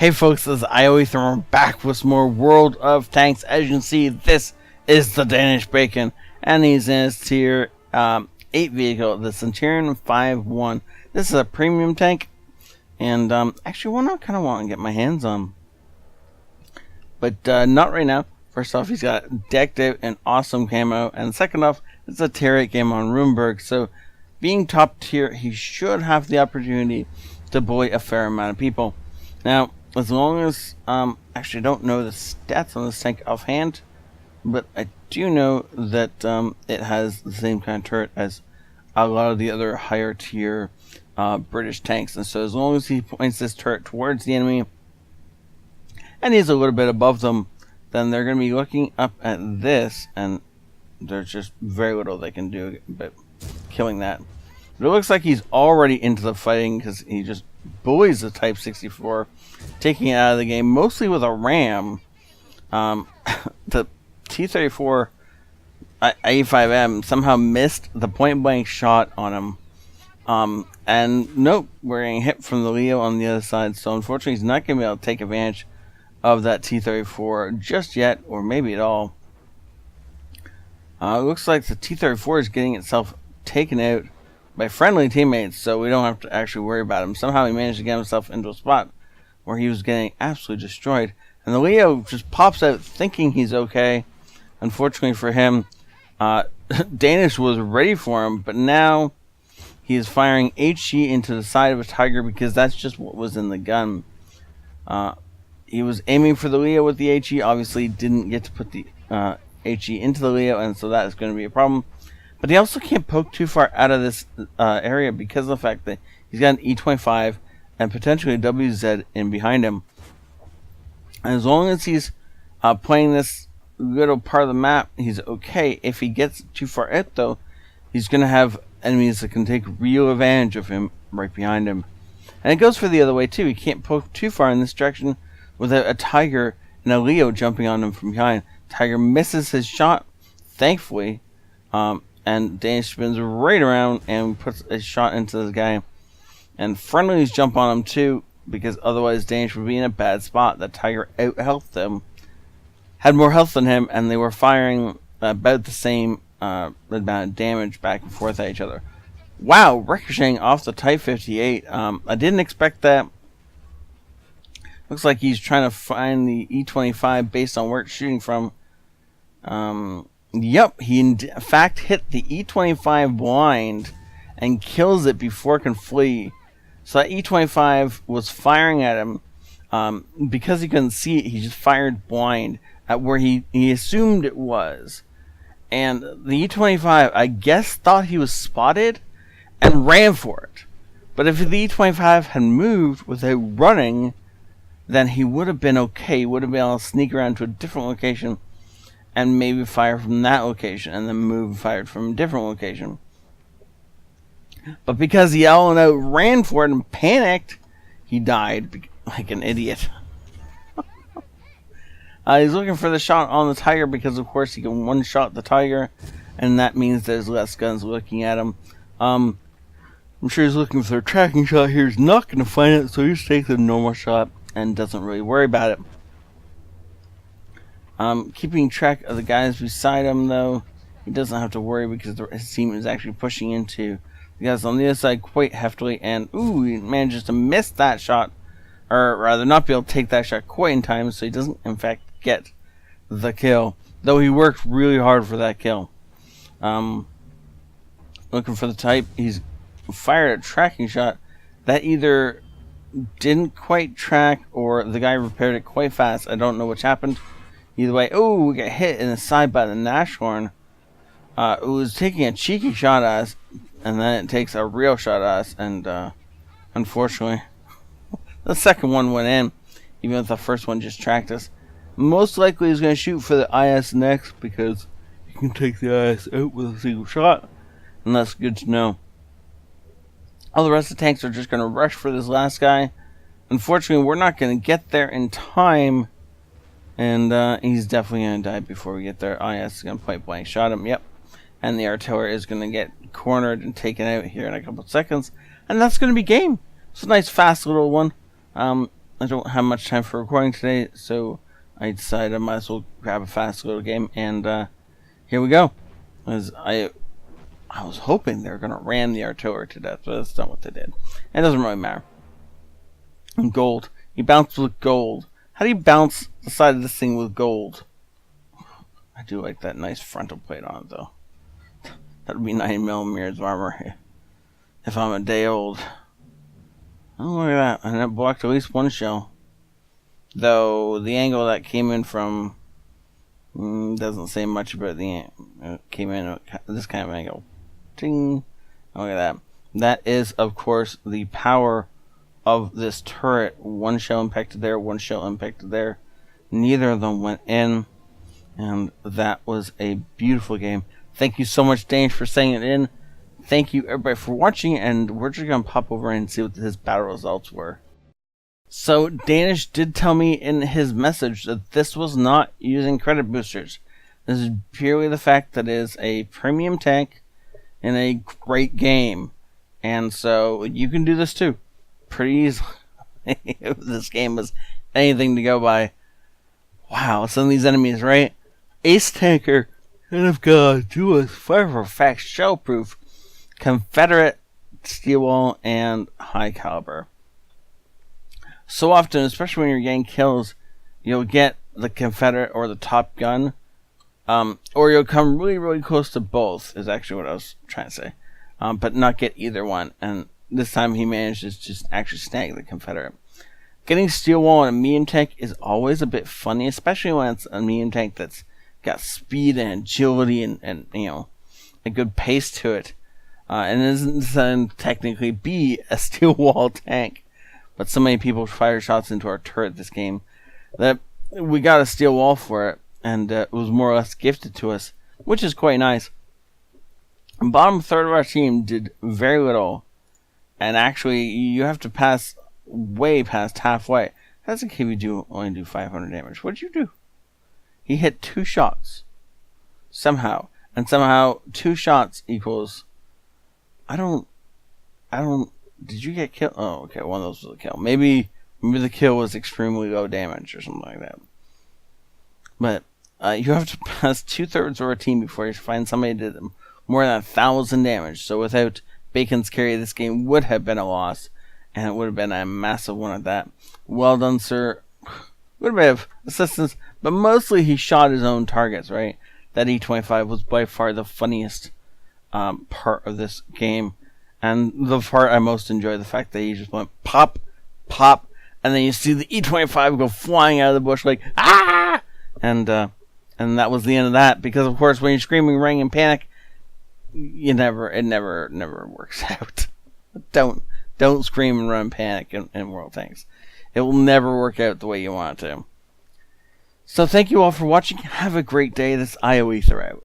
Hey folks, this is ioEther and we're back with some more World of Tanks. As you can see, this is the Danish Bacon, and he's in his tier 8 vehicle, the Centurion 5-1. This is a premium tank, and actually one I kind of want to get my hands on. But not right now. First off, he's got decked out an awesome camo, and second off, it's a tier 8 game on Runeberg, so being top tier, he should have the opportunity to bully a fair amount of people. Now, as long as, actually I don't know the stats on this tank offhand, but I do know that it has the same kind of turret as a lot of the other higher tier British tanks. And so as long as he points this turret towards the enemy, and he's a little bit above them, then they're going to be looking up at this, and there's just very little they can do about killing that. But it looks like he's already into the fighting because he just bullies the Type 64, taking it out of the game, mostly with a ram. The T-34 A5M somehow missed the point-blank shot on him. And nope, we're getting hit from the Leo on the other side, so unfortunately he's not going to be able to take advantage of that T-34 just yet, or maybe at all. It looks like the T-34 is getting itself taken out by friendly teammates, so we don't have to actually worry about him. Somehow he managed to get himself into a spot where he was getting absolutely destroyed, and the Leo just pops out thinking he's okay. Unfortunately for him, Danish was ready for him, but now he is firing HE into the side of a Tiger because that's just what was in the gun. He was aiming for the Leo with the HE, obviously didn't get to put the HE into the Leo, and so that is going to be a problem. But he also can't poke too far out of this area because of the fact that he's got an E25 and potentially a WZ in behind him. And as long as he's playing this little part of the map, he's okay. If he gets too far out, though, he's going to have enemies that can take real advantage of him right behind him. And it goes for the other way, too. He can't poke too far in this direction without a Tiger and a Leo jumping on him from behind. Tiger misses his shot, thankfully. And Danish spins right around and puts a shot into this guy. And friendlies jump on him too, because otherwise Danish would be in a bad spot. The Tiger out-healthed them, had more health than him, and they were firing about the same amount of damage back and forth at each other. Wow, ricocheting off the Type 58. I didn't expect that. Looks like he's trying to find the E25 based on where it's shooting from. Yep, he in fact hit the E25 blind and kills it before it can flee. So that E25 was firing at him. Because he couldn't see it, he just fired blind at where he assumed it was. And the E25, I guess, thought he was spotted and ran for it. But if the E25 had moved without running, then he would have been okay. He would have been able to sneak around to a different location and maybe fire from that location, and then move and fired from a different location. But because he all out ran for it and panicked, he died like an idiot. He's looking for the shot on the Tiger because, of course, he can one-shot the Tiger, and that means there's less guns looking at him. I'm sure he's looking for a tracking shot here. He's not going to find it, so he just takes a normal shot and doesn't really worry about it. Keeping track of the guys beside him, though, he doesn't have to worry because his team is actually pushing into the guys on the other side quite heftily, and ooh, he manages to miss that shot, or rather not be able to take that shot quite in time, so he doesn't in fact get the kill, though he worked really hard for that kill. Looking for the Type, he's fired a tracking shot that either didn't quite track or the guy repaired it quite fast. I don't know which happened. Either way, oh, we got hit in the side by the Nashorn. It was taking a cheeky shot at us, and then it takes a real shot at us, and unfortunately, the second one went in, even if the first one just tracked us. Most likely he's going to shoot for the IS next, because you can take the IS out with a single shot, and that's good to know. All the rest of the tanks are just going to rush for this last guy. Unfortunately, we're not going to get there in time. And he's definitely going to die before we get there. IS is going to point blank shot him. Yep. And the artillery is going to get cornered and taken out here in a couple of seconds. And that's going to be game. It's a nice fast little one. I don't have much time for recording today, so I decided I might as well grab a fast little game, and here we go. As I was hoping they were going to ram the artillery to death, but that's not what they did. It doesn't really matter. And gold. You bounce with gold. How do you bounce the side of this thing with gold? I do like that nice frontal plate on it, though. That would be 9mm of armor if I'm a day old. Oh, look at that. And it blocked at least one shell. Though the angle that came in from doesn't say much about the came in at this kind of angle. Ting. Look at that. That is, of course, the power of this turret. One shell impacted there, one shell impacted there. Neither of them went in. And that was a beautiful game. Thank you so much, Danish, for sending it in. Thank you, everybody, for watching, and we're just going to pop over and see what his battle results were. So, Danish did tell me in his message that this was not using credit boosters. This is purely the fact that it is a premium tank in a great game. And so, you can do this too. Pretty easily. If this game was anything to go by. Wow, some of these enemies, right? Ace Tanker, and I've got to do a fact shell proof. Confederate, steel wall, and high caliber. So often, especially when you're getting kills, you'll get the Confederate or the Top Gun, or you'll come really, really close to both, is actually what I was trying to say, but not get either one. And this time he managed to just actually snag the Confederate. Getting steel wall on a medium tank is always a bit funny, especially when it's a medium tank that's got speed and agility and you know, a good pace to it. And it doesn't technically be a steel wall tank, but so many people fire shots into our turret this game that we got a steel wall for it, and it was more or less gifted to us, which is quite nice. The bottom third of our team did very little, and actually you have to pass way past halfway. That's okay if you only do 500 damage. What did you do? He hit 2 shots somehow, and somehow 2 shots equals. I don't. Did you get killed? Oh, okay. One of those was a kill. Maybe the kill was extremely low damage or something like that. But you have to pass 2/3 of our team before you find somebody that did more than 1,000 damage. So without Bacon's carry, this game would have been a loss, and it would have been a massive one at that. Well done, sir. Would have been of assistance, but mostly he shot his own targets. Right? That E25 was by far the funniest part of this game, and the part I most enjoy, the fact that he just went pop, pop, and then you see the E25 go flying out of the bush like ah, and that was the end of that. Because of course, when you're screaming, running in panic, it never works out. Don't scream and run in panic in World Tanks. It will never work out the way you want it to. So thank you all for watching. Have a great day. This ioEther out.